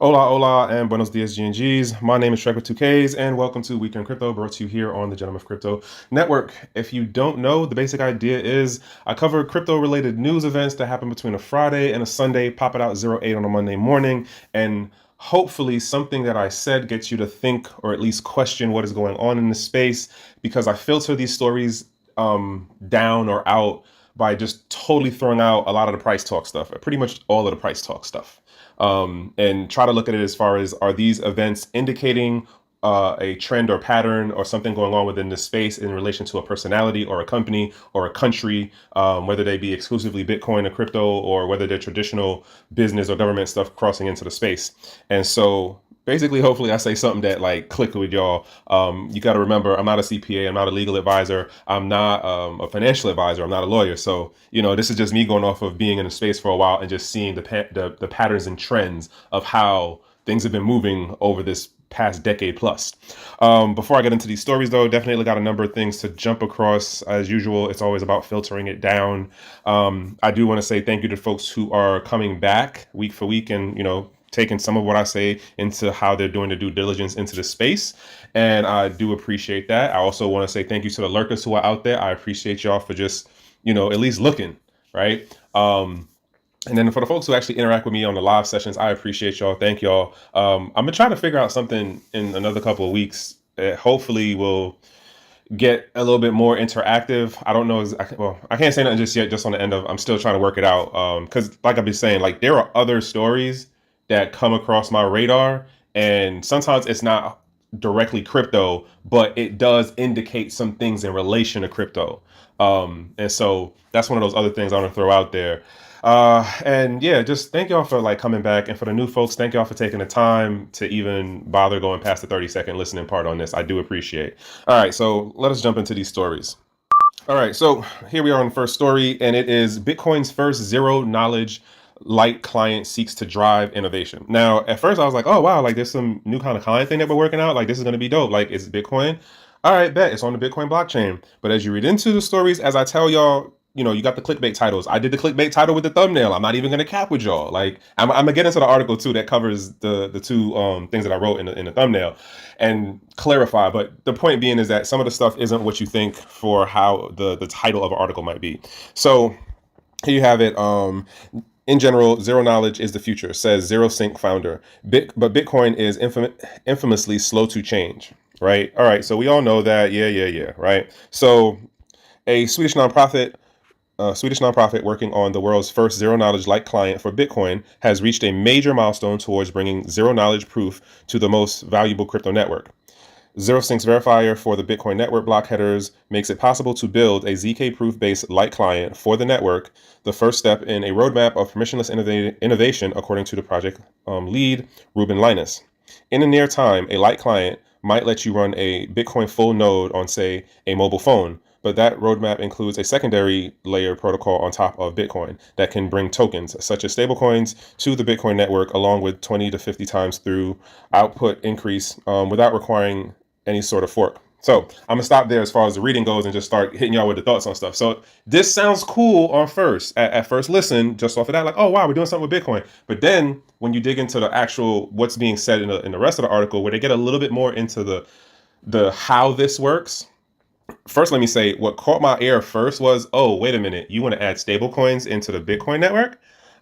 Hola, hola, and buenos dias, GNGs. My name is Trekkw2ks, and welcome to Weekend Crypto, brought to you here on the Gentleman of Crypto Network. If you don't know, the basic idea is I cover crypto-related news events that happen between a Friday and a Sunday, pop it out 08 on a Monday morning, and hopefully something that I said gets you to think or at least question what is going on in this space, because I filter these stories down or out by just totally throwing out a lot of the price talk stuff, pretty much all of the price talk stuff. And try to look at it as far as, are these events indicating a trend or pattern or something going on within this space in relation to a personality or a company or a country, whether they be exclusively Bitcoin or crypto, or whether they're traditional business or government stuff crossing into the space. And so basically, hopefully I say something that like click with y'all. You got to remember, I'm not a CPA, I'm not a legal advisor, I'm not a financial advisor, I'm not a lawyer. So, this is just me going off of being in the space for a while and just seeing the patterns and trends of how things have been moving over this past decade plus. Before I get into these stories, though, definitely got a number of things to jump across. As usual, it's always about filtering it down. I do want to say thank you to folks who are coming back week for week and, taking some of what I say into how they're doing the due diligence into the space. And I do appreciate that. I also want to say thank you to the lurkers who are out there. I appreciate y'all for just, at least looking, right? And then for the folks who actually interact with me on the live sessions, I appreciate y'all. Thank y'all. I'm gonna try to figure out something in another couple of weeks that hopefully will get a little bit more interactive. I don't know. Well, I can't say nothing just yet, just on the end of, I'm still trying to work it out. Because like I've been saying, like there are other stories that come across my radar, and sometimes it's not directly crypto, but it does indicate some things in relation to crypto. And so that's one of those other things I want to throw out there. And yeah, just thank y'all for like coming back. And for the new folks, thank y'all for taking the time to even bother going past the 30-second listening part on this. I do appreciate. All right, so let us jump into these stories. All right, so here we are on the first story, and it is Bitcoin's first zero-knowledge light client seeks to drive innovation. Now, at first I was like, oh, wow, like there's some new kind of client thing that we're working out. Like this is going to be dope. Like, is it Bitcoin? All right, bet. It's on the Bitcoin blockchain. But as you read into the stories, as I tell y'all, you got the clickbait titles. I did the clickbait title with the thumbnail. I'm not even going to cap with y'all. Like, I'm going to get into the article, too, that covers the two things that I wrote in the thumbnail and clarify. But the point being is that some of the stuff isn't what you think for how the title of an article might be. So here you have it. In general, zero knowledge is the future, says Zero Sync founder. But Bitcoin is infamously slow to change, right? All right, so we all know that. Yeah, right? So a Swedish nonprofit working on the world's first zero-knowledge light client for Bitcoin has reached a major milestone towards bringing zero-knowledge proof to the most valuable crypto network. ZeroSync's verifier for the Bitcoin network block headers makes it possible to build a ZK-proof-based light client for the network, the first step in a roadmap of permissionless innovation, according to the project lead, Ruben Linus. In the near time, a light client might let you run a Bitcoin full node on, say, a mobile phone, but that roadmap includes a secondary layer protocol on top of Bitcoin that can bring tokens, such as stablecoins, to the Bitcoin network, along with 20 to 50 times through output increase without requiring any sort of fork. So I'm gonna stop there as far as the reading goes and just start hitting y'all with the thoughts on stuff. So this sounds cool on at first listen, just off of that, like, oh wow, we're doing something with Bitcoin. But then when you dig into the actual what's being said in the rest of the article, where they get a little bit more into the how this works. First, let me say what caught my ear first was, oh, wait a minute, you want to add stablecoins into the Bitcoin network?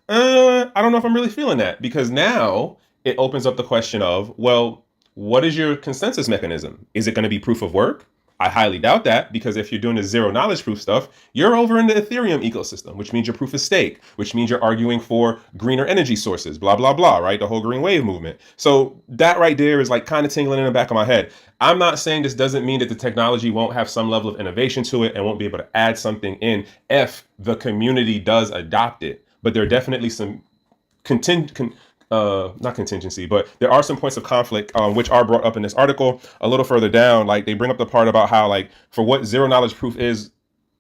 I don't know if I'm really feeling that, because now it opens up the question of, well, what is your consensus mechanism? Is it going to be proof of work? I highly doubt that, because if you're doing the zero knowledge proof stuff, you're over in the Ethereum ecosystem, which means you're proof of stake, which means you're arguing for greener energy sources, blah, blah, blah, right? The whole green wave movement. So that right there is like kind of tingling in the back of my head. I'm not saying this doesn't mean that the technology won't have some level of innovation to it and won't be able to add something in if the community does adopt it. But there are definitely some not contingency, but there are some points of conflict which are brought up in this article a little further down. Like they bring up the part about how, like, for what zero knowledge proof is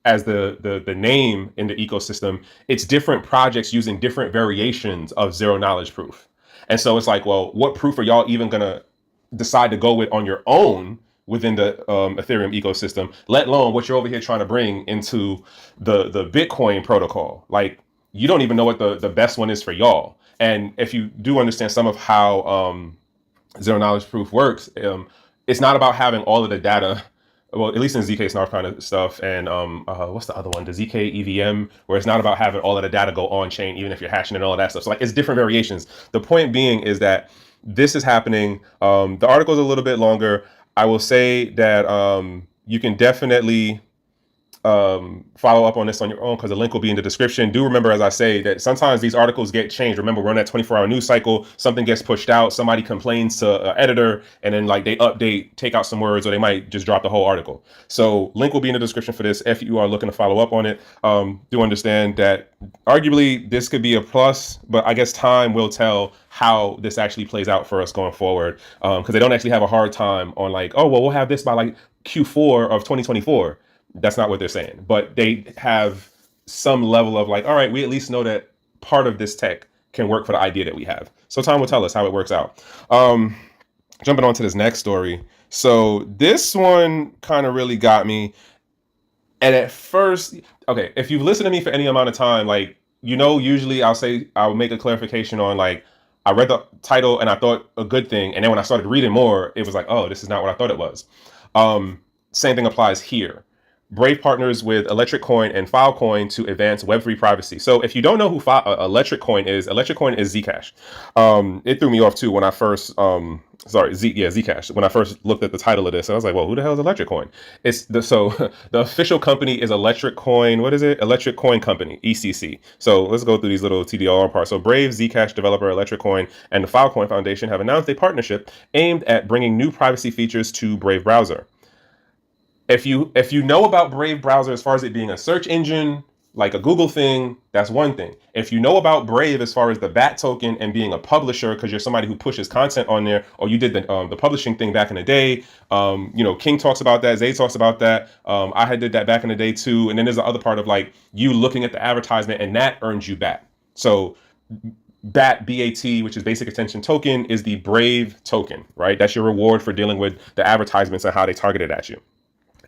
as the name in the ecosystem, it's different projects using different variations of zero knowledge proof. And so it's like, well, what proof are y'all even gonna decide to go with on your own within the Ethereum ecosystem, let alone what you're over here trying to bring into the Bitcoin protocol? Like, you don't even know what the best one is for y'all. And if you do understand some of how zero knowledge proof works, it's not about having all of the data. Well, at least in ZK snarf kind of stuff, and what's the other one? The ZK EVM, where it's not about having all of the data go on chain, even if you're hashing and all of that stuff. So like, it's different variations. The point being is that this is happening. The article is a little bit longer. I will say that you can definitely follow up on this on your own, because the link will be in the description. Do remember, as I say, that sometimes these articles get changed. Remember, we're on that 24-hour news cycle. Something gets pushed out, somebody complains to an editor, and then like they update, take out some words, or they might just drop the whole article. So link will be in the description for this if you are looking to follow up on it. Do understand that arguably this could be a plus, but I guess time will tell how this actually plays out for us going forward, because they don't actually have a hard time on like, oh well, we'll have this by like Q4 of 2024. That's not what they're saying, but they have some level of like, all right, we at least know that part of this tech can work for the idea that we have. So time will tell us how it works out. Jumping on to this next story. So this one kind of really got me. And at first, okay, if you've listened to me for any amount of time, like, you know, usually I'll make a clarification on like, I read the title and I thought a good thing. And then when I started reading more, it was like, oh, this is not what I thought it was. Same thing applies here. Brave partners with Trekkw2ks and Filecoin to advance Web3 privacy. So if you don't know who Trekkw2ks is Zcash. It threw me off too when I first, Zcash. When I first looked at the title of this, I was like, well, who the hell is Trekkw2ks? It's the official company is Trekkw2ks. What is it? Trekkw2ks Company, ECC. So let's go through these little TDR parts. So Brave, Zcash developer Trekkw2ks, and the Filecoin Foundation have announced a partnership aimed at bringing new privacy features to Brave browser. If you know about Brave browser as far as it being a search engine, like a Google thing, that's one thing. If you know about Brave as far as the BAT token and being a publisher, because you're somebody who pushes content on there, or you did the publishing thing back in the day, you know, King talks about that, Zay talks about that. I did that back in the day too. And then there's the other part of like you looking at the advertisement and that earns you BAT. So BAT, which is basic attention token, is the Brave token, right? That's your reward for dealing with the advertisements and how they targeted at you.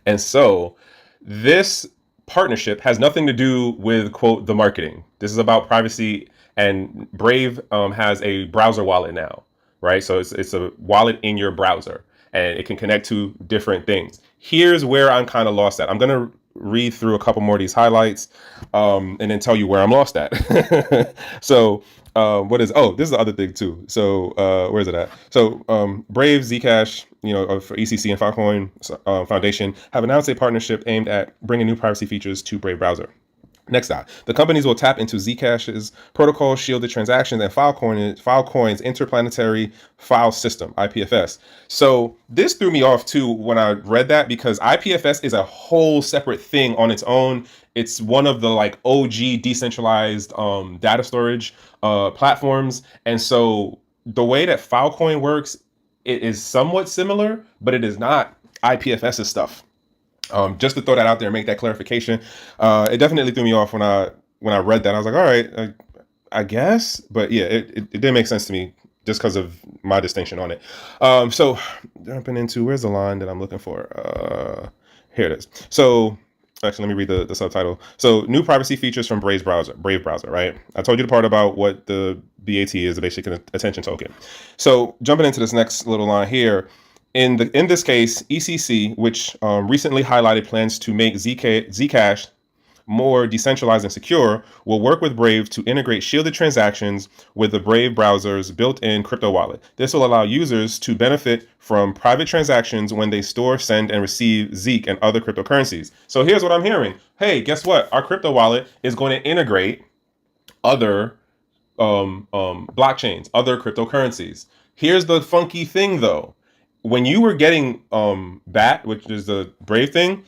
And so this partnership has nothing to do with, quote, the marketing. This is about privacy, and Brave has a browser wallet now, right? So it's a wallet in your browser, and it can connect to different things. Here's where I'm kind of lost at. I'm going to read through a couple more of these highlights and then tell you where I'm lost at. So this is the other thing too. So where is it at? So Brave, Zcash, you know, for ECC and Filecoin Foundation have announced a partnership aimed at bringing new privacy features to Brave browser. Next up, the companies will tap into Zcash's protocol shielded transactions and Filecoin's interplanetary file system, IPFS. So this threw me off too when I read that, because IPFS is a whole separate thing on its own. It's one of the like OG decentralized data storage platforms. And so the way that Filecoin works, it is somewhat similar, but it is not IPFS's stuff. Just to throw that out there and make that clarification. It definitely threw me off when I read that. I was like, all right, I guess. But yeah, it didn't make sense to me just because of my distinction on it. So jumping into, where's the line that I'm looking for? Here it is. So actually, let me read the subtitle. So new privacy features from Brave browser, right? I told you the part about what the BAT is, the basic attention token. So jumping into this next little line here. In this case, ECC, which recently highlighted plans to make Zcash more decentralized and secure, will work with Brave to integrate shielded transactions with the Brave browser's built-in crypto wallet. This will allow users to benefit from private transactions when they store, send, and receive Zeke and other cryptocurrencies. So here's what I'm hearing. Hey, guess what? Our crypto wallet is going to integrate other blockchains, other cryptocurrencies. Here's the funky thing, though. When you were getting BAT, which is the Brave thing,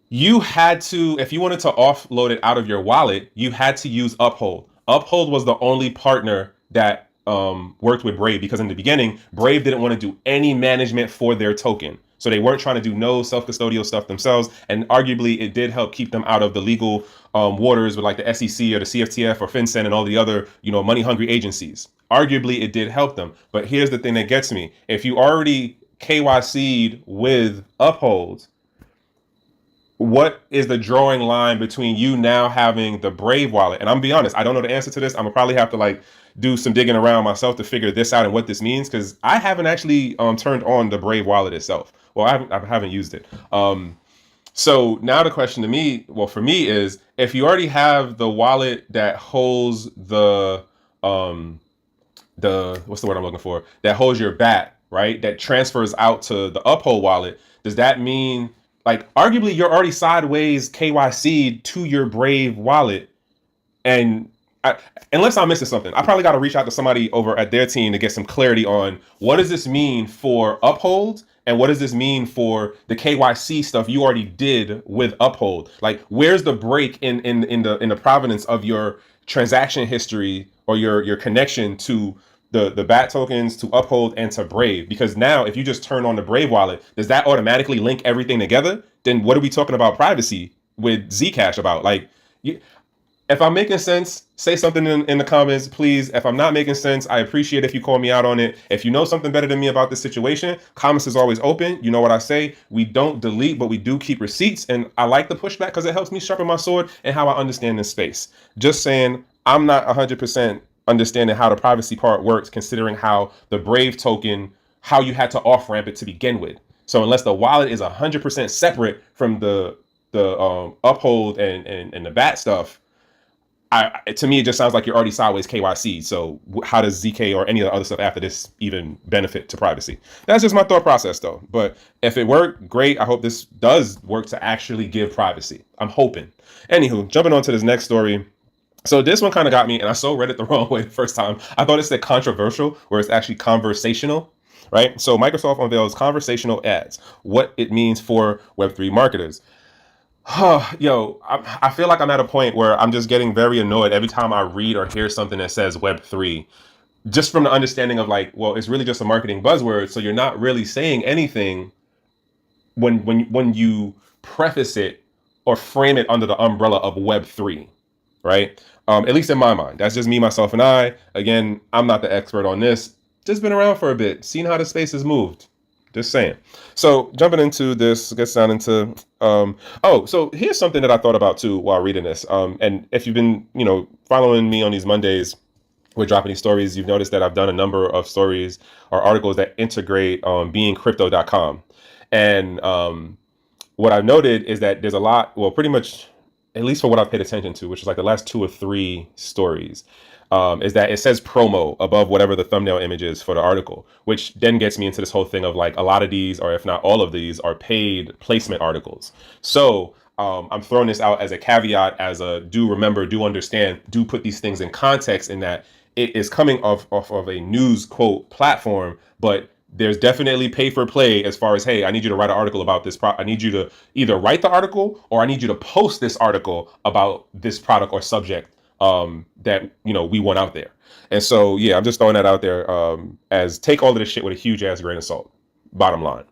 you had to, if you wanted to offload it out of your wallet, you had to use Uphold. Uphold was the only partner that worked with Brave, because in the beginning, Brave didn't want to do any management for their token. So they weren't trying to do no self-custodial stuff themselves. And arguably, it did help keep them out of the legal waters with like the SEC or the CFTF or FinCEN and all the other, you know, money-hungry agencies. Arguably, it did help them. But here's the thing that gets me. If you already KYC'd with Uphold, what is the drawing line between you now having the Brave wallet? And I'm gonna be honest, I don't know the answer to this. I'm gonna probably have to like do some digging around myself to figure this out and what this means, because I haven't actually turned on the Brave wallet itself. Well, I haven't used it. So now the question to me, well, for me is, if you already have the wallet that holds the what's the word I'm looking for? That holds your BAT, right? That transfers out to the HOla wallet. Does that mean, like, arguably you're already sideways KYC to your Brave wallet? And unless I'm missing something, I probably got to reach out to somebody over at their team to get some clarity on what does this mean for Uphold, and what does this mean for the KYC stuff you already did with Uphold? Like, where's the break in the provenance of your transaction history or your connection to the BAT tokens, to Uphold, and to Brave? Because now, if you just turn on the Brave wallet, does that automatically link everything together? Then what are we talking about privacy with Zcash about? Like, if I'm making sense, say something in the comments, please. If I'm not making sense, I appreciate if you call me out on it. If you know something better than me about this situation, comments is always open. You know what I say. We don't delete, but we do keep receipts. And I like the pushback because it helps me sharpen my sword and how I understand this space. Just saying, I'm not 100% understanding how the privacy part works, considering how the Brave token, how you had to off-ramp it to begin with. So unless the wallet is 100% separate from the Uphold and the BAT stuff, to me, it just sounds like you're already sideways KYC. So how does ZK or any of the other stuff after this even benefit to privacy? That's just my thought process, though. But if it worked, great. I hope this does work to actually give privacy. I'm hoping. Anywho, jumping on to this next story. So this one kind of got me, and I read it the wrong way the first time. I thought it said controversial, where it's actually conversational, right? So Microsoft unveils conversational ads, what it means for Web3 marketers. Yo, I feel like I'm at a point where I'm just getting very annoyed every time I read or hear something that says Web3, just from the understanding of like, well, it's really just a marketing buzzword, so you're not really saying anything when you preface it or frame it under the umbrella of Web3, right? At least in my mind. That's just me, myself, and I. Again, I'm not the expert on this. Just been around for a bit, seen how the space has moved. Just saying. So jumping into this, gets down into so here's something that I thought about too while reading this. And if you've been, following me on these Mondays, we're dropping these stories, you've noticed that I've done a number of stories or articles that integrate beingcrypto.com. And what I've noted is that there's a lot, well, pretty much, at least for what I've paid attention to, which is like the last 2 or 3 stories, is that it says promo above whatever the thumbnail image is for the article, which then gets me into this whole thing of like, a lot of these, or if not all of these, are paid placement articles. So I'm throwing this out as a caveat, as a do understand, do put these things in context, in that it is coming off of a news quote platform, but there's definitely pay for play as far as, hey, I need you to write an article about this. I need you to either write the article, or I need you to post this article about this product or subject that we want out there. And so yeah, I'm just throwing that out there as take all of this shit with a huge ass grain of salt. Bottom line.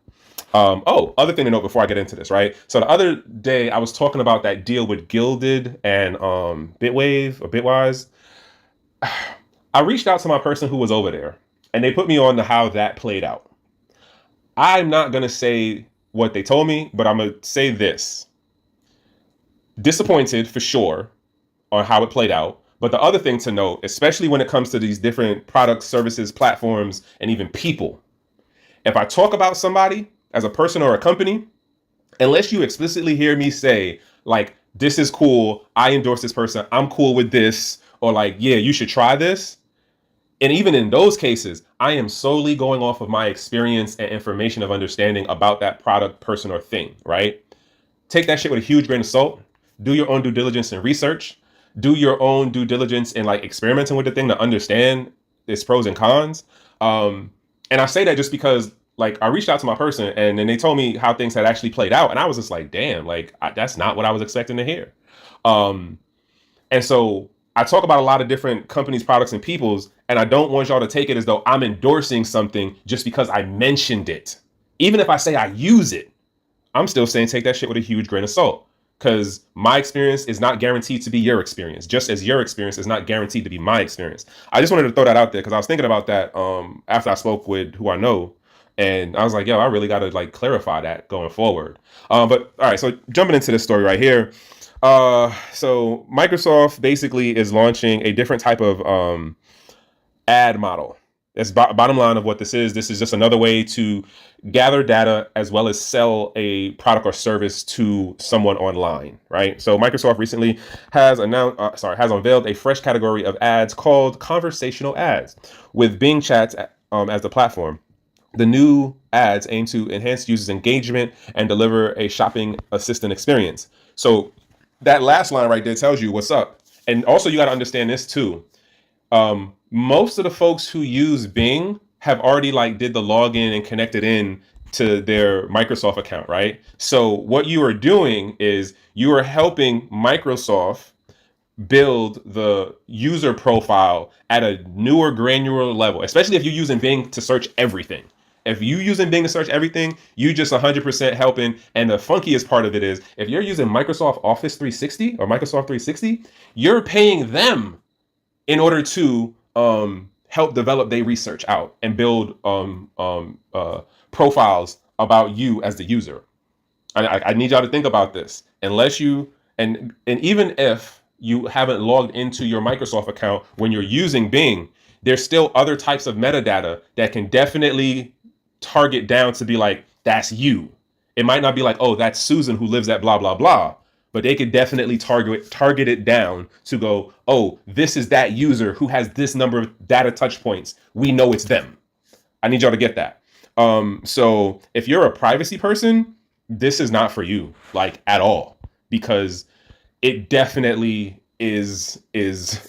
Other thing to note before I get into this, right? So the other day I was talking about that deal with Gilded and Bitwave or Bitwise. I reached out to my person who was over there, and they put me on to how that played out. I'm not gonna say what they told me, but I'm gonna say this: disappointed for sure on how it played out. But the other thing to note, especially when it comes to these different products, services, platforms, and even people, if I talk about somebody as a person or a company, unless you explicitly hear me say, like, this is cool, I endorse this person, I'm cool with this, or like, yeah, you should try this. And even in those cases, I am solely going off of my experience and information of understanding about that product, person, or thing, right? Take that shit with a huge grain of salt. Do your own due diligence and research. Do your own due diligence in like experimenting with the thing to understand its pros and cons. And I say that just because like I reached out to my person and then they told me how things had actually played out. And I was just like, damn, like that's not what I was expecting to hear. And so I talk about a lot of different companies, products, and peoples, and I don't want y'all to take it as though I'm endorsing something just because I mentioned it. Even if I say I use it, I'm still saying take that shit with a huge grain of salt. Because my experience is not guaranteed to be your experience, just as your experience is not guaranteed to be my experience. I just wanted to throw that out there because I was thinking about that after I spoke with who I know. And I was like, yo, I really got to like clarify that going forward. But all right, so jumping into this story right here. So Microsoft basically is launching a different type of ad model. That's bottom line of what this is. This is just another way to gather data as well as sell a product or service to someone online, right? So Microsoft recently has unveiled a fresh category of ads called Conversational Ads, with Bing Chats as the platform. The new ads aim to enhance users' engagement and deliver a shopping assistant experience. So that last line right there tells you what's up. And also you got to understand this too. Most of the folks who use Bing have already like did the login and connected in to their Microsoft account, right? So what you are doing is you are helping Microsoft build the user profile at a newer granular level, especially if you're using Bing to search everything. If you're using Bing to search everything, you just 100% helping. And the funkiest part of it is if you're using Microsoft Office 360 or Microsoft 360, you're paying them in order to help develop their research out and build profiles about you as the user. I need y'all to think about this. Unless you, and even if you haven't logged into your Microsoft account when you're using Bing, there's still other types of metadata that can definitely target down to be like, that's you. It might not be like, oh, that's Susan who lives at blah, blah, blah. But they could definitely target it down to go, oh, this is that user who has this number of data touch points. We know it's them. I need y'all to get that. So if you're a privacy person, this is not for you, like at all, because it definitely is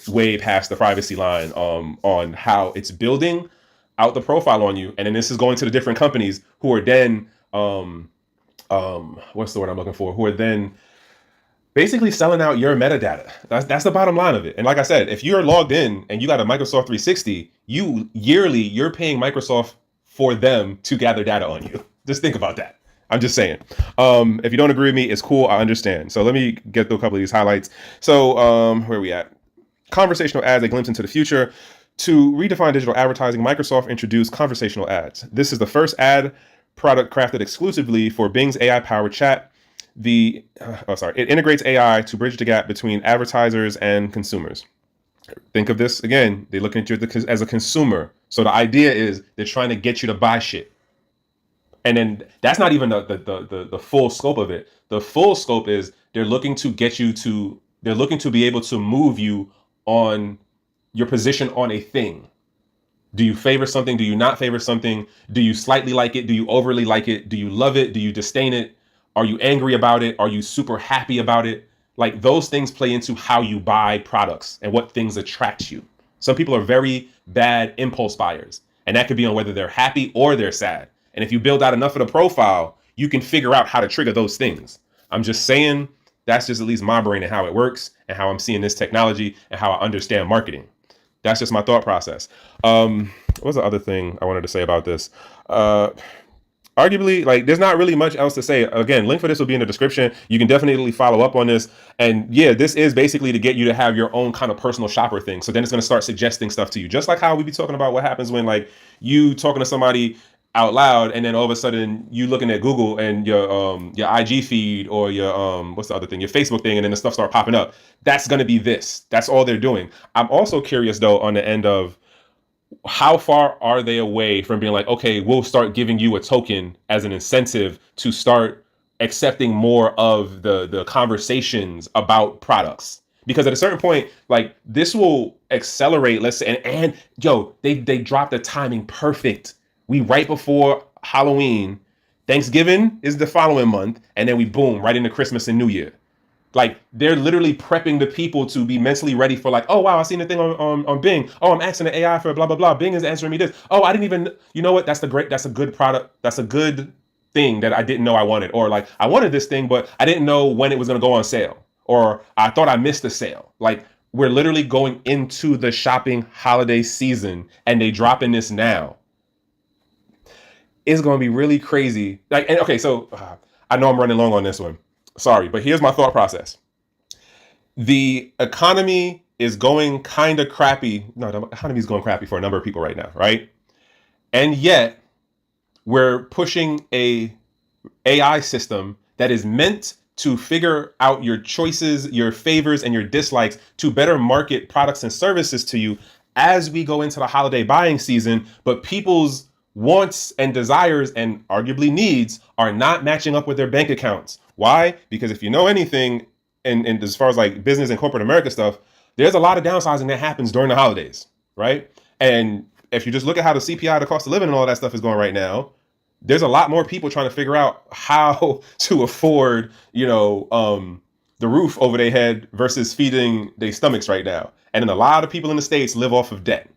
way past the privacy line on how it's building out the profile on you. And then this is going to the different companies who are then what's the word I'm looking for? Who are then basically selling out your metadata. That's the bottom line of it. And like I said, if you're logged in and you got a Microsoft 360, you're paying Microsoft for them to gather data on you. Just think about that. I'm just saying. If you don't agree with me, it's cool. I understand. So let me get through a couple of these highlights. So where are we at? Conversational ads, a glimpse into the future. To redefine digital advertising, Microsoft introduced conversational ads. This is the first ad product crafted exclusively for Bing's AI-powered chat. It integrates AI to bridge the gap between advertisers and consumers. Think of this again. They're looking at you as a consumer. So the idea is they're trying to get you to buy shit. And then that's not even the full scope of it. The full scope is they're looking to be able to move you on your position on a thing. Do you favor something? Do you not favor something? Do you slightly like it? Do you overly like it? Do you love it? Do you disdain it? Are you angry about it? Are you super happy about it? Like those things play into how you buy products and what things attract you. Some people are very bad impulse buyers, and that could be on whether they're happy or they're sad. And if you build out enough of the profile, you can figure out how to trigger those things. I'm just saying that's just at least my brain and how it works and how I'm seeing this technology and how I understand marketing. That's just my thought process. What was the other thing I wanted to say about this? Arguably, like, there's not really much else to say. Again, link for this will be in the description. You can definitely follow up on this. And yeah, this is basically to get you to have your own kind of personal shopper thing. So then it's going to start suggesting stuff to you. Just like how we be talking about what happens when like you talking to somebody out loud and then all of a sudden you looking at Google and your IG feed or your what's the other thing, your Facebook thing, and then the stuff start popping up. That's going to be this. That's all they're doing. I'm also curious though on the end of how far are they away from being like, okay, we'll start giving you a token as an incentive to start accepting more of the conversations about products. Because at a certain point, like this will accelerate, let's say, and yo, they dropped the timing perfect. We right before Halloween, Thanksgiving is the following month, and then we boom, right into Christmas and New Year. Like they're literally prepping the people to be mentally ready for like, oh wow, I seen the thing on Bing. Oh, I'm asking the AI for blah blah blah. Bing is answering me this. Oh, I didn't even, you know what? That's a good product. That's a good thing that I didn't know I wanted. Or like I wanted this thing, but I didn't know when it was gonna go on sale. Or I thought I missed the sale. Like we're literally going into the shopping holiday season and they dropping this now. It's gonna be really crazy. Like, and okay, so I know I'm running long on this one. Sorry, but here's my thought process. The economy is going kind of crappy. No, the economy is going crappy for a number of people right now, right? And yet, we're pushing a AI system that is meant to figure out your choices, your favors, and your dislikes to better market products and services to you as we go into the holiday buying season. But people's wants and desires and arguably needs are not matching up with their bank accounts. Why? Because if you know anything, and as far as like business and corporate America stuff, there's a lot of downsizing that happens during the holidays, right? And if you just look at how the CPI, the cost of living and all that stuff is going right now, there's a lot more people trying to figure out how to afford, the roof over their head versus feeding their stomachs right now. And then a lot of people in the States live off of debt.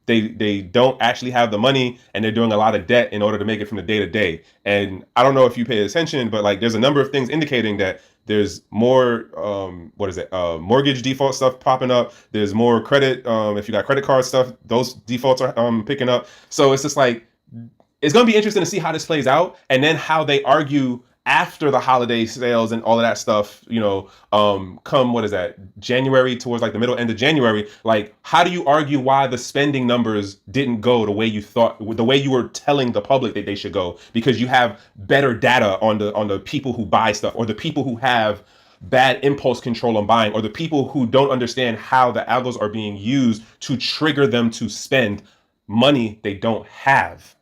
They don't actually have the money, and they're doing a lot of debt in order to make it from the day to day. And I don't know if you pay attention, but like there's a number of things indicating that there's more mortgage default stuff popping up. There's more credit, if you got credit card stuff, those defaults are picking up. So it's just like, it's going to be interesting to see how this plays out, and then how they argue after the holiday sales and all of that stuff, come, January, towards like the end of January. Like, how do you argue why the spending numbers didn't go the way you thought, the way you were telling the public that they should go? Because you have better data on the people who buy stuff, or the people who have bad impulse control on buying, or the people who don't understand how the algos are being used to trigger them to spend money they don't have.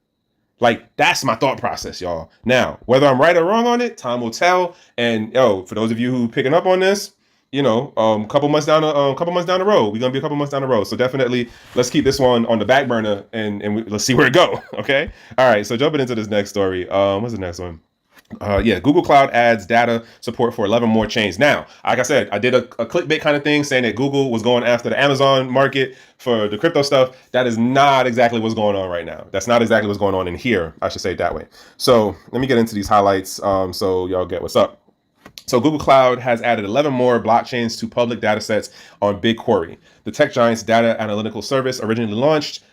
Like, that's my thought process, y'all. Now, whether I'm right or wrong on it, time will tell. And for those of you who picking up on this, couple months down the road, we're gonna be a couple months down the road. So definitely, let's keep this one on the back burner, and let's see where it go. Okay. All right. So jumping into this next story. What's the next one? Google Cloud adds data support for 11 more chains. Now, like I said, I did a clickbait kind of thing saying that Google was going after the Amazon market for the crypto stuff. That is not exactly what's going on right now. That's not exactly what's going on in here. I should say it that way. So let me get into these highlights so y'all get what's up. So Google Cloud has added 11 more blockchains to public data sets on BigQuery. The tech giant's data analytical service originally launched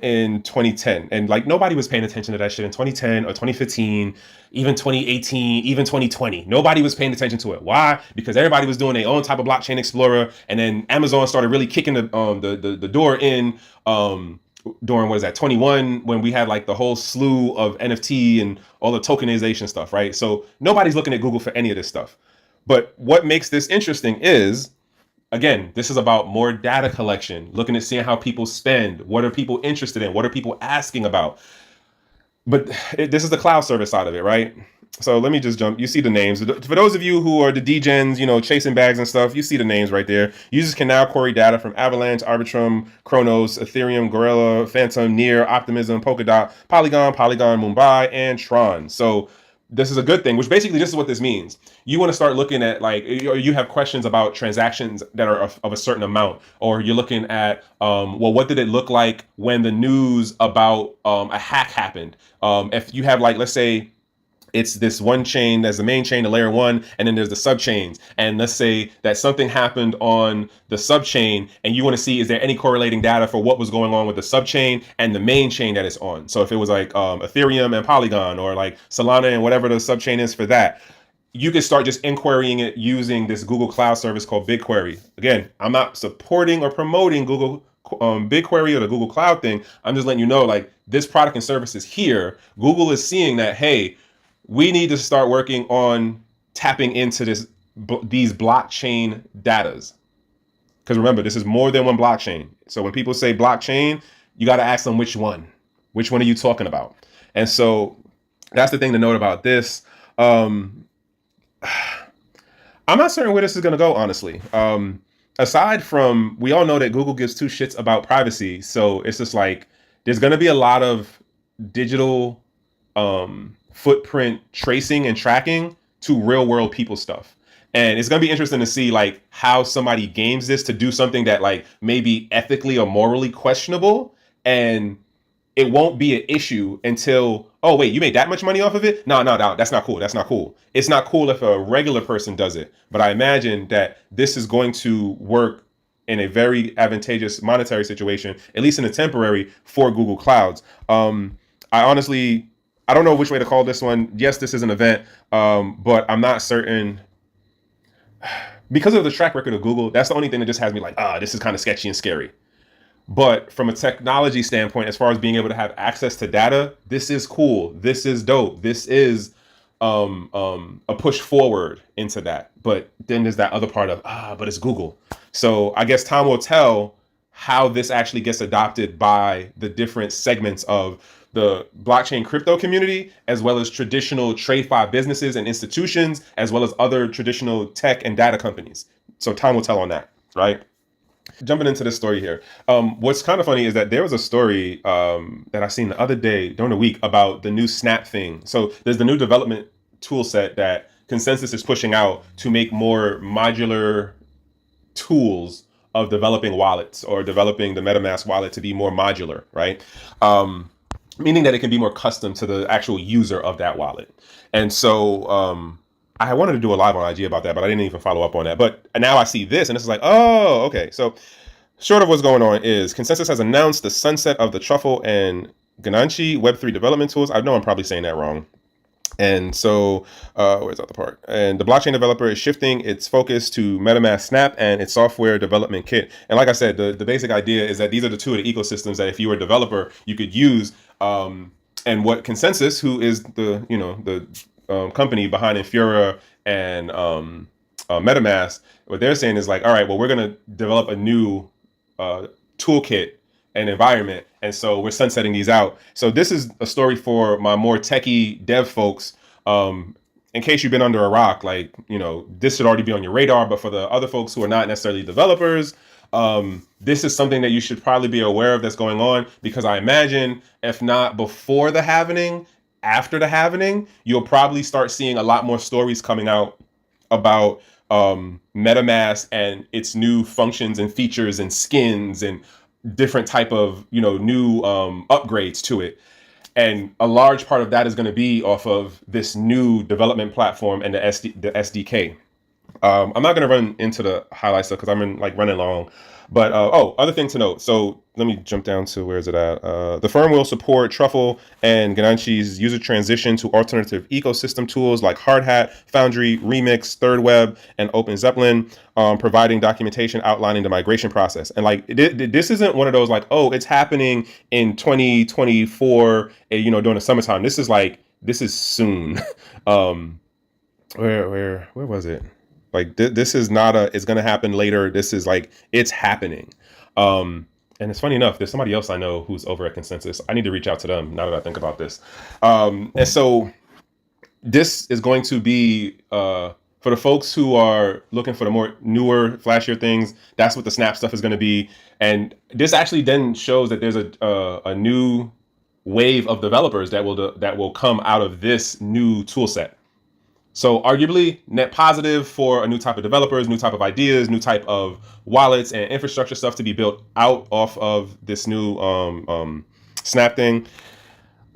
in 2010, and like nobody was paying attention to that shit in 2010 or 2015, even 2018, even 2020. Nobody was paying attention to it. Why? Because everybody was doing their own type of blockchain explorer, and then Amazon started really kicking the door in during 21, when we had like the whole slew of NFT and all the tokenization stuff, right? So nobody's looking at Google for any of this stuff. But what makes this interesting is, again, this is about more data collection, looking at seeing how people spend. What are people interested in? What are people asking about? But this is the cloud service side of it, right? So let me just jump. You see the names. For those of you who are the degens, chasing bags and stuff, you see the names right there. Users can now query data from Avalanche, Arbitrum, Chronos, Ethereum, Gorilla, Phantom, Near, Optimism, Polkadot, Polygon, Mumbai, and Tron. So this is a good thing, which basically this is what this means. You want to start looking at, like, you have questions about transactions that are of a certain amount, or you're looking at, what did it look like when the news about a hack happened? If you have, like, let's say it's this one chain, there's the main chain, the layer one, and then there's the sub chains. And let's say that something happened on the sub chain, and you want to see, is there any correlating data for what was going on with the sub chain and the main chain that it's on? So if it was like Ethereum and Polygon, or like Solana and whatever the sub chain is for that, you can start just inquiring it using this Google Cloud service called BigQuery. Again, I'm not supporting or promoting Google BigQuery or the Google Cloud thing. I'm just letting you know, like, this product and service is here. Google is seeing that, hey, we need to start working on tapping into these blockchain datas. Because remember, this is more than one blockchain. So when people say blockchain, you got to ask them which one. Which one are you talking about? And so that's the thing to note about this. I'm not certain where this is going to go, honestly. Aside from, we all know that Google gives two shits about privacy. So it's just like, there's going to be a lot of digital footprint tracing and tracking to real world people stuff. And it's going to be interesting to see, like, how somebody games this to do something that, like, may be ethically or morally questionable. And it won't be an issue until, oh, wait, you made that much money off of it? No, that's not cool. That's not cool. It's not cool if a regular person does it. But I imagine that this is going to work in a very advantageous monetary situation, at least in a temporary, for Google Clouds. I don't know which way to call this one. Yes, this is an event, but I'm not certain. Because of the track record of Google, that's the only thing that just has me like, this is kind of sketchy and scary. But from a technology standpoint, as far as being able to have access to data, this is cool. This is dope. This is a push forward into that. But then there's that other part of, but it's Google. So I guess time will tell how this actually gets adopted by the different segments of the blockchain crypto community, as well as traditional TradeFi businesses and institutions, as well as other traditional tech and data companies. So time will tell on that, right? Jumping into this story here. What's kind of funny is that there was a story that I seen the other day during the week about the new Snap thing. So there's the new development tool set that Consensys is pushing out to make more modular tools of developing wallets, or developing the MetaMask wallet to be more modular, right? Meaning that it can be more custom to the actual user of that wallet. And so I wanted to do a live on IG about that, but I didn't even follow up on that. But now I see this, and this is like, oh, okay. So short of what's going on is Consensys has announced the sunset of the Truffle and Ganache Web3 development tools. I know I'm probably saying that wrong. And so, where's the other part? And the blockchain developer is shifting its focus to MetaMask Snap and its software development kit. And like I said, the basic idea is that these are the two of the ecosystems that if you were a developer, you could use. And what Consensys, who is the company behind Infura and MetaMask, what they're saying is like, all right, well, we're going to develop a new toolkit and environment, and so we're sunsetting these out. So this is a story for my more techie dev folks. In case you've been under a rock, like, this should already be on your radar. But for the other folks who are not necessarily developers, this is something that you should probably be aware of that's going on, because I imagine if not before the halvening, after the halvening, you'll probably start seeing a lot more stories coming out about MetaMask and its new functions and features and skins and different type of new upgrades to it. And a large part of that is going to be off of this new development platform and the SDK. I'm not going to run into the highlights stuff because I'm running long. But other thing to note. So let me jump down to, where is it at? The firm will support Truffle and Ganache's user transition to alternative ecosystem tools like Hardhat, Foundry, Remix, Third Web, and Open Zeppelin, providing documentation outlining the migration process. And this isn't one of those it's happening in 2024, during the summertime. This is soon. Where was it? This is not it's going to happen later. This is it's happening. And it's funny enough, there's somebody else I know who's over at Consensys. I need to reach out to them now that I think about this. And so this is going to be, for the folks who are looking for the more newer, flashier things, that's what the Snap stuff is going to be. And this actually then shows that there's a new wave of developers that will come out of this new tool set. So arguably net positive for a new type of developers, new type of ideas, new type of wallets and infrastructure stuff to be built out off of this new Snap thing.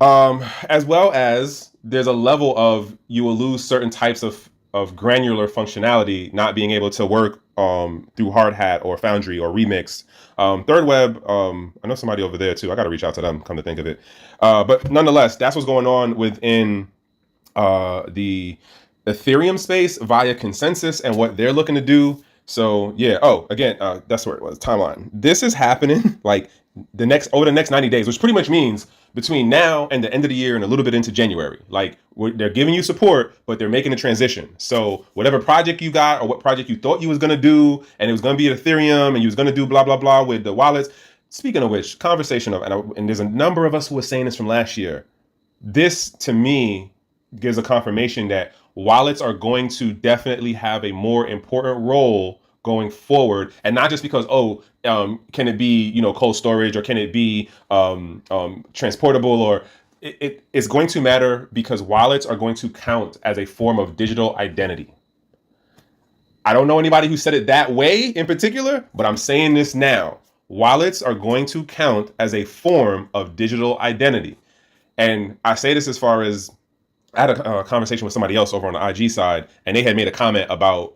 As well as there's a level of, you will lose certain types of granular functionality not being able to work through Hardhat or Foundry or Remix. Third Web, I know somebody over there too. I got to reach out to them, come to think of it. But nonetheless, that's what's going on within the Ethereum space via Consensys and what they're looking to do. So yeah. Again, that's where it was. Timeline. This is happening over the next 90 days, which pretty much means between now and the end of the year and a little bit into January. They're giving you support, but they're making a transition. So whatever project you got or what project you thought you was going to do, and it was going to be Ethereum and you was going to do blah, blah, blah with the wallets. Speaking of which, and there's a number of us who were saying this from last year. This to me gives a confirmation that wallets are going to definitely have a more important role going forward, and not just because can it be cold storage, or can it be transportable, or it's going to matter because wallets are going to count as a form of digital identity. I don't know anybody who said it that way in particular, but I'm saying this now. Wallets are going to count as a form of digital identity. And I say this as far as I had a conversation with somebody else over on the IG side, and they had made a comment about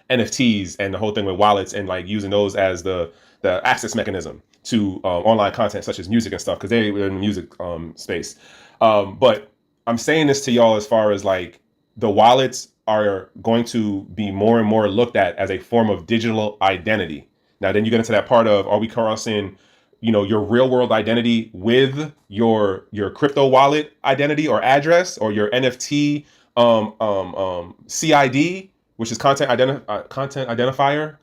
NFTs and the whole thing with wallets and using those as the access mechanism to online content such as music and stuff, because they were in the music space. But I'm saying this to y'all as far as the wallets are going to be more and more looked at as a form of digital identity. Now, then you get into that part of, are we crossing your real world identity with your crypto wallet identity or address, or your NFT CID, which is content identifier.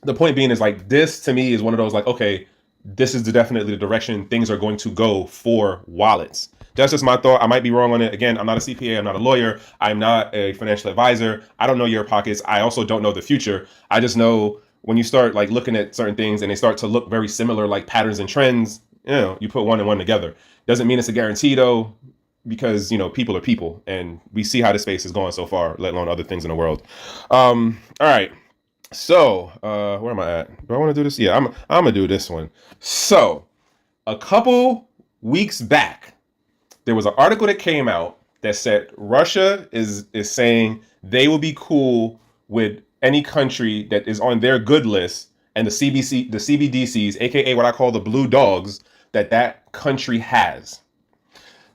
The point being is like, this to me is one of those like, okay, this is definitely the direction things are going to go for wallets. That's just my thought. I might be wrong on it. Again, I'm not a CPA. I'm not a lawyer. I'm not a financial advisor. I don't know your pockets. I also don't know the future. I just know when you start like looking at certain things and they start to look very similar, like patterns and trends, you put one and one together. Doesn't mean it's a guarantee though, because people are people, and we see how the space is going so far, let alone other things in the world. All right. So, where am I at? Do I want to do this? Yeah, I'm gonna do this one. So, a couple weeks back, there was an article that came out that said Russia is saying they will be cool with any country that is on their good list, and the CBDCs, aka what I call the blue dogs, that country has.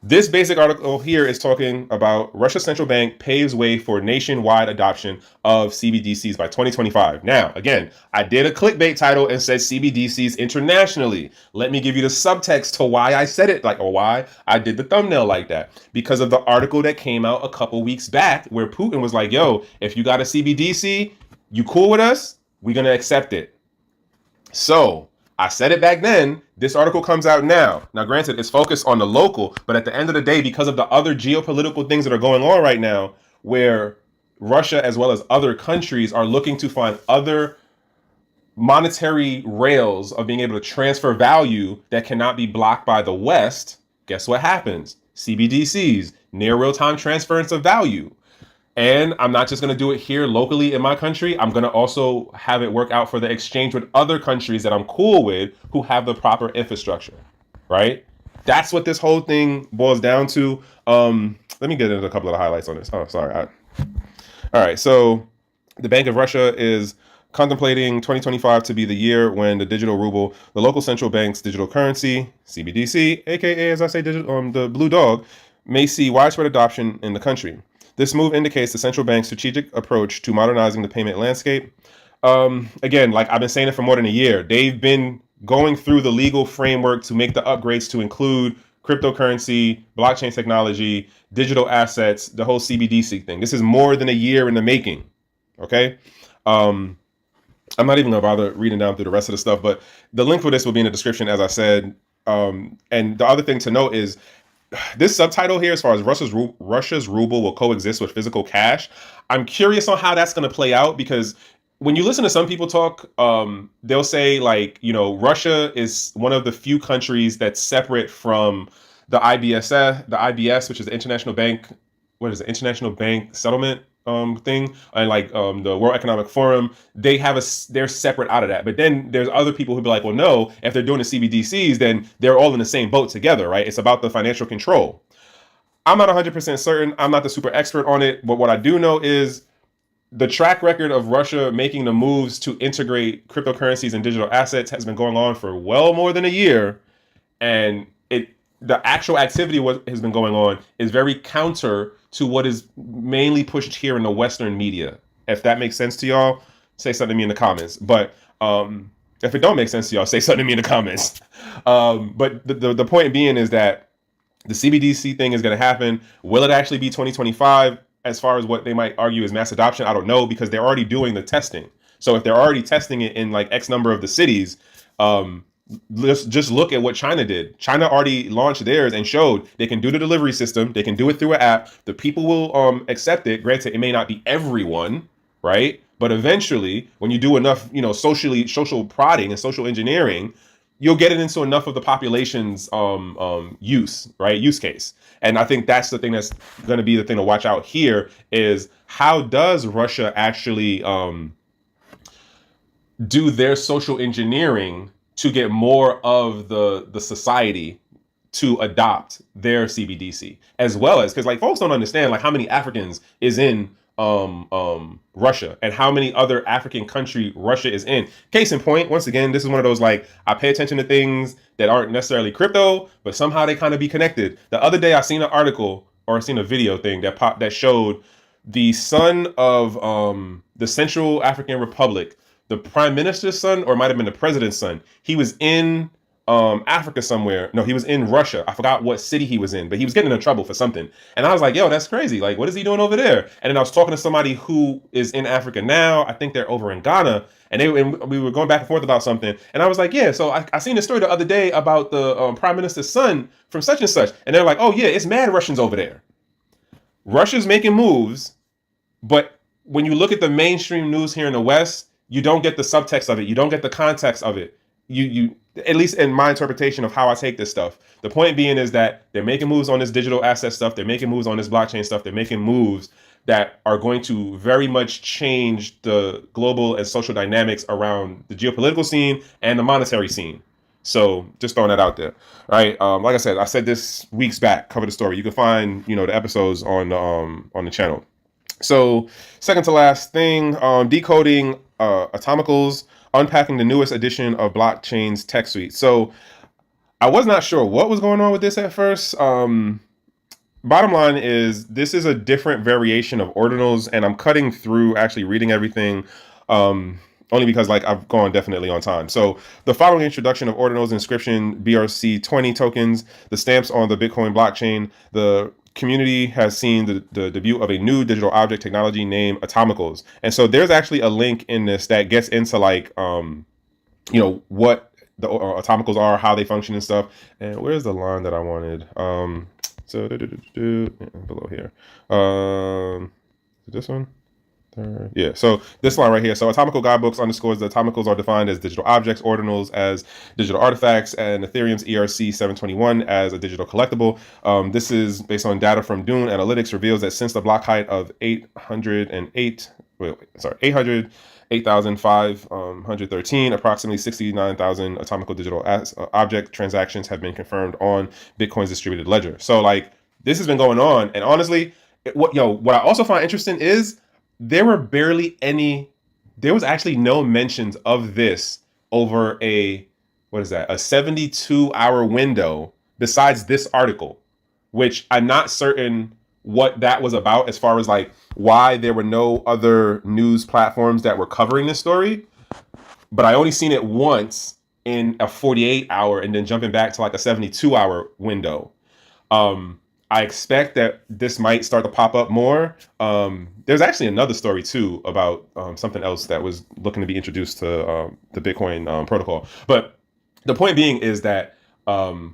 This basic article here is talking about Russia's central bank paves way for nationwide adoption of CBDCs by 2025. Now, again, I did a clickbait title and said CBDCs internationally. Let me give you the subtext to why I said it or why I did the thumbnail like that. Because of the article that came out a couple weeks back where Putin was like, yo, if you got a CBDC, you cool with us? We're going to accept it. So I said it back then. This article comes out now. Now, granted, it's focused on the local, but at the end of the day, because of the other geopolitical things that are going on right now, where Russia as well as other countries are looking to find other monetary rails of being able to transfer value that cannot be blocked by the West, guess what happens? CBDCs, near real-time transference of value. And I'm not just going to do it here locally in my country. I'm going to also have it work out for the exchange with other countries that I'm cool with who have the proper infrastructure, right? That's what this whole thing boils down to. Let me get into a couple of the highlights on this. Oh, sorry. All right. So the Bank of Russia is contemplating 2025 to be the year when the digital ruble, the local central bank's digital currency, CBDC, aka, as I say, the blue dog, may see widespread adoption in the country. This move indicates the central bank's strategic approach to modernizing the payment landscape. Again, like I've been saying it for more than a year, they've been going through the legal framework to make the upgrades to include cryptocurrency, blockchain technology, digital assets, the whole CBDC thing. This is more than a year in the making. Okay. I'm not even gonna bother reading down through the rest of the stuff, but the link for this will be in the description, as I said. And the other thing to note is, this subtitle here, as far as Russia's ruble will coexist with physical cash, I'm curious on how that's going to play out, because when you listen to some people talk, they'll say Russia is one of the few countries that's separate from the IBS, which is the International Bank. What is it? International Bank Settlement thing, and the World Economic Forum. They're separate out of that. But then there's other people who be like, well, no, if they're doing the CBDCs, then they're all in the same boat together, right? It's about the financial control. I'm not 100% certain. I'm not the super expert on it, but what I do know is the track record of Russia making the moves to integrate cryptocurrencies and digital assets has been going on for well more than a year, and the actual activity what has been going on is very counter to what is mainly pushed here in the Western media. If that makes sense to y'all, say something to me in the comments. But if it don't make sense to y'all, say something to me in the comments. But the point being is that the CBDC thing is going to happen. Will it actually be 2025? As far as what they might argue is mass adoption, I don't know, because they're already doing the testing. So if they're already testing it in like X number of the cities, let's just look at what China did. China already launched theirs and showed they can do the delivery system. They can do it through an app. The people will accept it. Granted, it may not be everyone, right? But eventually, when you do enough, social prodding and social engineering, you'll get it into enough of the population's use case. And I think that's the thing that's going to be the thing to watch out here is, how does Russia actually do their social engineering to get more of the society to adopt their CBDC, as well as, because folks don't understand how many Africans is in Russia and how many other African country Russia is in. Case in point, once again, this is one of those I pay attention to things that aren't necessarily crypto, but somehow they kind of be connected. The other day I seen an article or seen a video thing that showed the son of the Central African Republic the prime minister's son, or it might have been the president's son. He was in Africa somewhere. No, he was in Russia. I forgot what city he was in, but he was getting in trouble for something. And I was like, yo, that's crazy. Like, what is he doing over there? And then I was talking to somebody who is in Africa now. I think they're over in Ghana. And we were going back and forth about something. And I was like, yeah, so I seen a story the other day about the prime minister's son from such and such. And they're like, oh, yeah, it's mad Russians over there. Russia's making moves, but when you look at the mainstream news here in the West, you don't get the subtext of it. You don't get the context of it. You at least in my interpretation of how I take this stuff. The point being is that they're making moves on this digital asset stuff. They're making moves on this blockchain stuff. They're making moves that are going to very much change the global and social dynamics around the geopolitical scene and the monetary scene. So just throwing that out there, right? Like I said this weeks back, cover the story. You can find, the episodes on the channel. So second to last thing, decoding Atomicals, unpacking the newest edition of blockchain's tech suite. So I was not sure what was going on with this at first. Bottom line is this is a different variation of ordinals, and I'm cutting through actually reading everything. Only because I've gone definitely on time. So the following introduction of ordinals, inscription, BRC20 tokens, the stamps on the Bitcoin blockchain, the community has seen the debut of a new digital object technology named Atomicals. And so there's actually a link in this that gets into what the Atomicals are, how they function and stuff. And where's the line that I wanted? So below here. This one? Yeah, so this line right here. So Atomical Guidebooks underscores that Atomicals are defined as digital objects, ordinals as digital artifacts, and Ethereum's ERC 721 as a digital collectible. This is based on data from Dune Analytics, reveals that since the block height of 808,513, approximately 69,000 Atomical digital object transactions have been confirmed on Bitcoin's distributed ledger. So this has been going on, and honestly, what I also find interesting is there was actually no mentions of this over a 72-hour window besides this article, which I'm not certain what that was about as far as why there were no other news platforms that were covering this story. But I only seen it once in a 48-hour and then jumping back to a 72-hour window. I expect that this might start to pop up more. There's actually another story too about something else that was looking to be introduced to the Bitcoin protocol. But the point being is that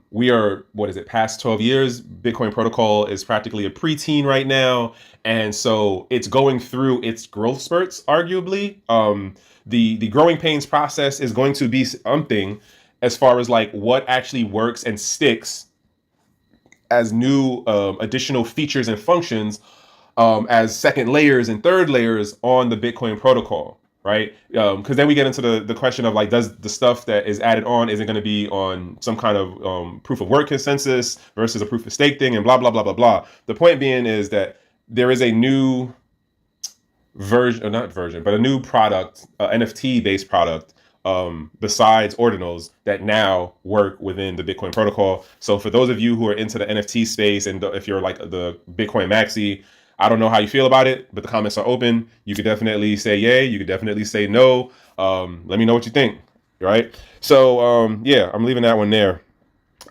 we are, past 12 years. Bitcoin protocol is practically a preteen right now. And so it's going through its growth spurts, arguably. The growing pains process is going to be something as far as what actually works and sticks as new additional features and functions as second layers and third layers on the Bitcoin protocol, right? Because then we get into the question of does the stuff that is added on, is it going to be on some kind of proof of work consensus versus a proof of stake thing and blah, blah, blah, blah, blah. The point being is that there is a new version, or not version, but a new product, NFT based product, besides ordinals that now work within the Bitcoin protocol. So for those of you who are into the NFT space, and if you're the Bitcoin maxi, I don't know how you feel about it, but the comments are open. You could definitely say yay. You could definitely say no. Let me know what you think. Right. So yeah, I'm leaving that one there.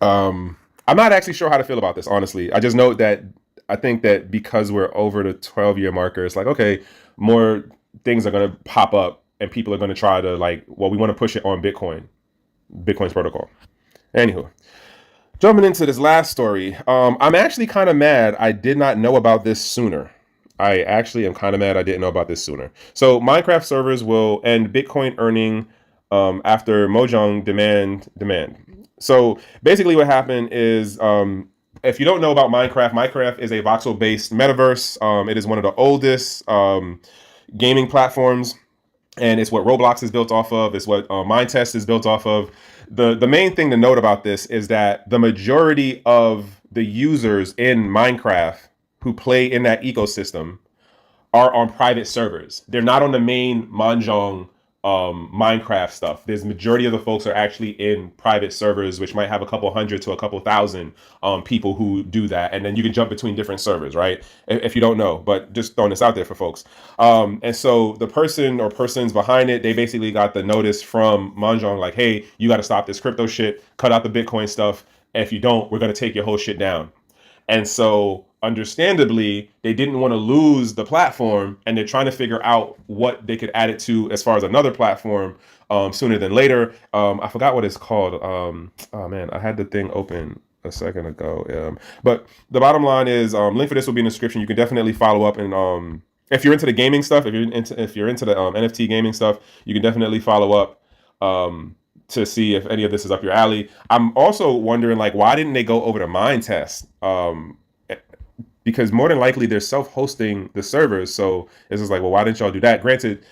I'm not actually sure how to feel about this, honestly. I just note that I think that because we're over the 12-year marker, it's okay, more things are going to pop up. And people are going to try to we want to push it on Bitcoin's protocol. Anywho, jumping into this last story, I'm actually kind of mad I did not know about this sooner. I actually am kind of mad I didn't know about this sooner. So Minecraft servers will end Bitcoin earning after Mojang demand. So basically what happened is, if you don't know about Minecraft is a voxel-based metaverse. It is one of the oldest gaming platforms. And it's what Roblox is built off of. It's what Mindtest is built off of. The main thing to note about this is that the majority of the users in Minecraft who play in that ecosystem are on private servers. They're not on the main Mahjong Minecraft stuff. There's majority of the folks are actually in private servers, which might have a couple hundred to a couple thousand people who do that, and then you can jump between different servers, right? If you don't know, but just throwing this out there for folks. And so the person or persons behind it, they basically got the notice from Mahjong like, hey, you got to stop this crypto shit, cut out the Bitcoin stuff. And if you don't, we're going to take your whole shit down. And so understandably, they didn't want to lose the platform, and they're trying to figure out what they could add it to as far as another platform sooner than later. I forgot what it's called. Oh man, I had the thing open a second ago. But the bottom line is, link for this will be in the description. You can definitely follow up, and if you're into the gaming stuff, if you're into the NFT gaming stuff, you can definitely follow up to see if any of this is up your alley. I'm also wondering, like, why didn't they go over to Mindtest? Because more than likely they're self-hosting the servers. So it's just like, well, why didn't y'all do that? Granted,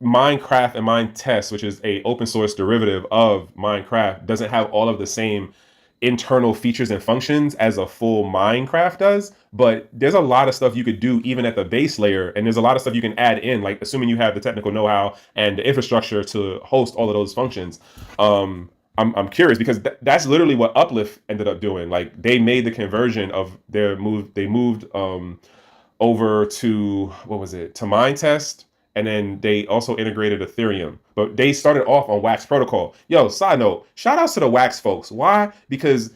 Minecraft and Mindtest, which is a open source derivative of Minecraft, doesn't have all of the same internal features and functions as a full Minecraft does, but there's a lot of stuff you could do even at the base layer, and there's a lot of stuff you can add in, like assuming you have the technical know-how and the infrastructure to host all of those functions. I'm curious because that's literally what Uplift ended up doing. Like, they made the conversion of their move. They moved over to, what was it, to Mindtest, and then they also integrated Ethereum. But they started off on Wax Protocol. Yo, side note, shout outs to the Wax folks. Why? Because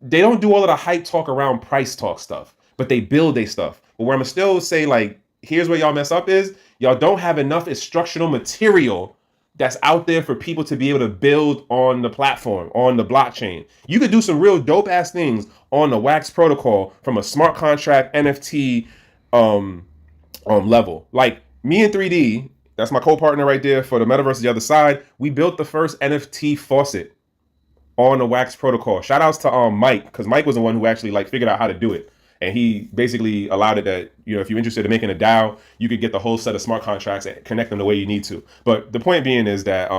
they don't do all of the hype talk around price talk stuff, but they build their stuff. But where I'm gonna still say, like, here's where y'all mess up is, y'all don't have enough instructional material that's out there for people to be able to build on the platform, on the blockchain. You could do some real dope ass things on the Wax protocol from a smart contract NFT level. Like, me and 3D, that's my co-partner right there for the Metaverse, the other side. We built the first NFT faucet on the Wax protocol. Shout outs to Mike, because Mike was the one who actually like figured out how to do it. And he basically allowed it that, you know, if you're interested in making a DAO, you could get the whole set of smart contracts and connect them the way you need to. But the point being is that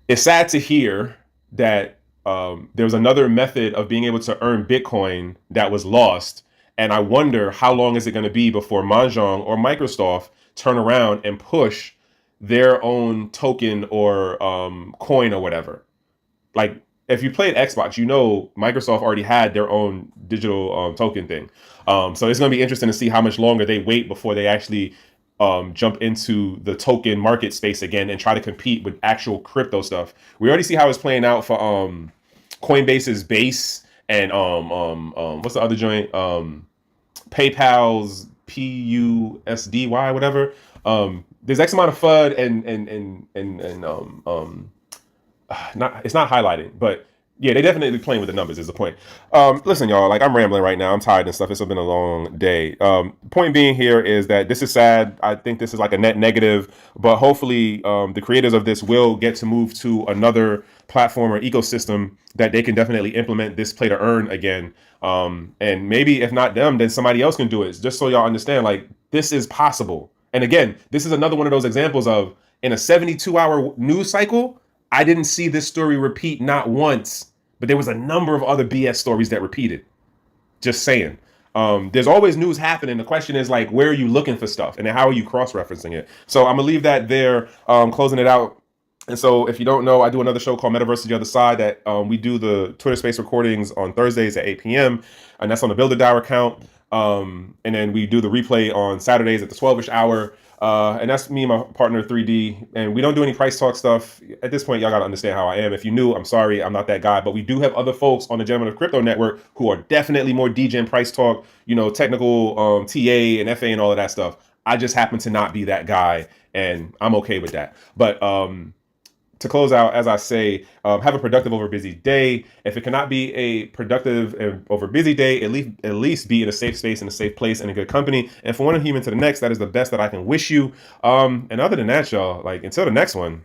it's sad to hear that there was another method of being able to earn Bitcoin that was lost. And I wonder how long is it going to be before Mahjong or Microsoft turn around and push their own token or coin or whatever. Like, if you played Xbox, you know Microsoft already had their own digital token thing. So it's going to be interesting to see how much longer they wait before they actually jump into the token market space again and try to compete with actual crypto stuff. We already see how it's playing out for Coinbase's Base and what's the other joint? PayPal's PUSDY, whatever. There's X amount of FUD and it's not highlighting, but yeah, they definitely playing with the numbers is the point. Listen, y'all, like, I'm rambling right now. I'm tired and stuff. It's been a long day. Point being here is that this is sad. I think this is like a net negative, but hopefully the creators of this will get to move to another platform or ecosystem that they can definitely implement this play to earn again. And maybe if not them, then somebody else can do it. Just so y'all understand, like, this is possible. And again, this is another one of those examples of, in a 72-hour news cycle, I didn't see this story repeat not once, but there was a number of other BS stories that repeated. Just saying. There's always news happening. The question is, like, where are you looking for stuff? And then how are you cross-referencing it? So I'm going to leave that there, closing it out. And so if you don't know, I do another show called Metaverse the Other Side that we do the Twitter Space recordings on Thursdays at 8 p.m. And that's on the Builder DAO account. And then we do the replay on Saturdays at the 12-ish hour. And that's me and my partner 3D, and we don't do any price talk stuff. At this point, y'all gotta understand how I am. If you knew, I'm sorry, I'm not that guy, but we do have other folks on the Gentlemen of Crypto Network who are definitely more DJ price talk, you know, technical TA and FA and all of that stuff. I just happen to not be that guy, and I'm okay with that. But to close out, as I say, have a productive over busy day. If it cannot be a productive over busy day, at least be in a safe space, in a safe place, in a good company. And from one human to the next, that is the best that I can wish you. And other than that, y'all, like, until the next one.